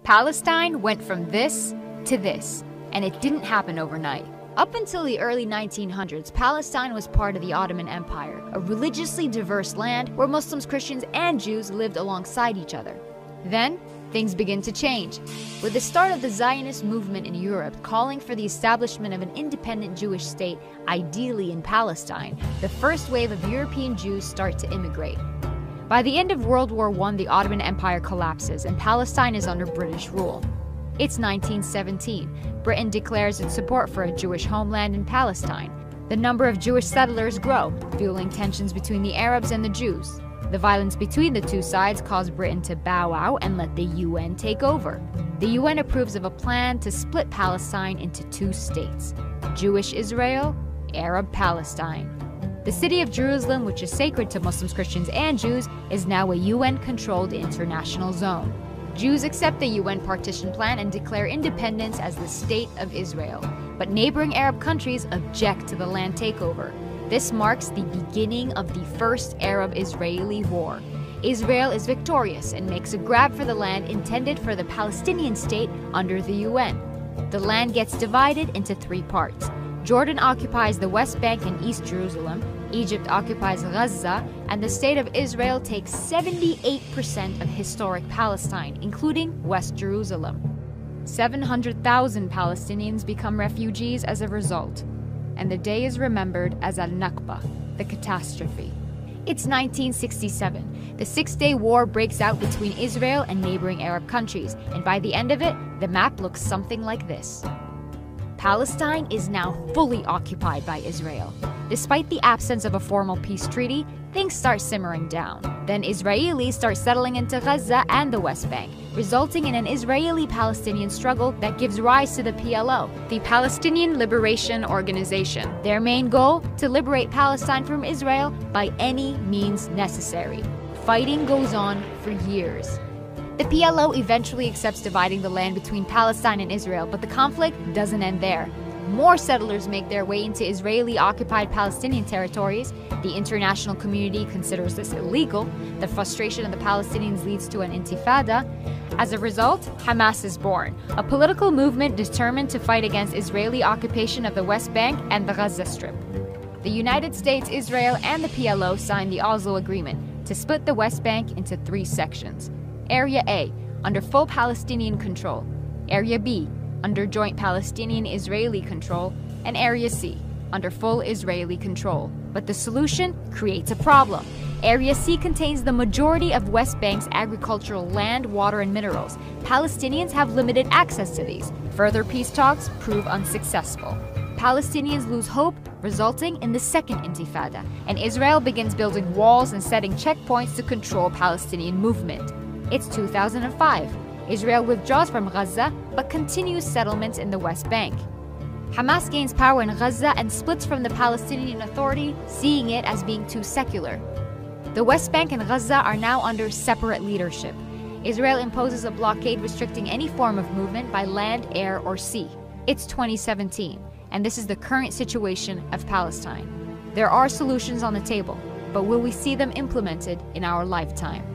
Palestine went from this to this, and it didn't happen overnight. Up until the early 1900s, Palestine was part of the Ottoman Empire, a religiously diverse land where Muslims, Christians, and Jews lived alongside each other. Then, things begin to change, with the start of the Zionist movement in Europe calling for the establishment of an independent Jewish state, ideally in Palestine. The first wave of European Jews start to immigrate. By the end of World War I, the Ottoman Empire collapses and Palestine is under British rule. It's 1917. Britain declares its support for a Jewish homeland in Palestine. The number of Jewish settlers grow, fueling tensions between the Arabs and the Jews. The violence between the two sides caused Britain to bow out and let the UN take over. The UN approves of a plan to split Palestine into two states: Jewish Israel, Arab Palestine. The city of Jerusalem, which is sacred to Muslims, Christians, and Jews, is now a UN-controlled international zone. Jews accept the UN partition plan and declare independence as the State of Israel, but neighboring Arab countries object to the land takeover. This marks the beginning of the First Arab-Israeli War. Israel is victorious and makes a grab for the land intended for the Palestinian state under the UN. The land gets divided into three parts. Jordan occupies the West Bank and East Jerusalem, Egypt occupies Gaza, and the State of Israel takes 78% of historic Palestine, including West Jerusalem. 700,000 Palestinians become refugees as a result, and the day is remembered as Al-Nakba, the catastrophe. It's 1967. The Six-Day War breaks out between Israel and neighboring Arab countries, and by the end of it, the map looks something like this. Palestine is now fully occupied by Israel. Despite the absence of a formal peace treaty, things start simmering down. Then Israelis start settling into Gaza and the West Bank, resulting in an Israeli-Palestinian struggle that gives rise to the PLO, the Palestinian Liberation Organization. Their main goal? To liberate Palestine from Israel by any means necessary. Fighting goes on for years. The PLO eventually accepts dividing the land between Palestine and Israel, but the conflict doesn't end there. More settlers make their way into Israeli-occupied Palestinian territories. The international community considers this illegal. The frustration of the Palestinians leads to an intifada. As a result, Hamas is born, a political movement determined to fight against Israeli occupation of the West Bank and the Gaza Strip. The United States, Israel, and the PLO signed the Oslo Agreement to split the West Bank into three sections. Area A, under full Palestinian control. Area B, under joint Palestinian-Israeli control. And Area C, under full Israeli control. But the solution creates a problem. Area C contains the majority of West Bank's agricultural land, water, and minerals. Palestinians have limited access to these. Further peace talks prove unsuccessful. Palestinians lose hope, resulting in the Second Intifada, and Israel begins building walls and setting checkpoints to control Palestinian movement. It's 2005. Israel withdraws from Gaza, but continues settlements in the West Bank. Hamas gains power in Gaza and splits from the Palestinian Authority, seeing it as being too secular. The West Bank and Gaza are now under separate leadership. Israel imposes a blockade restricting any form of movement by land, air, or sea. It's 2017, and this is the current situation of Palestine. There are solutions on the table, but will we see them implemented in our lifetime?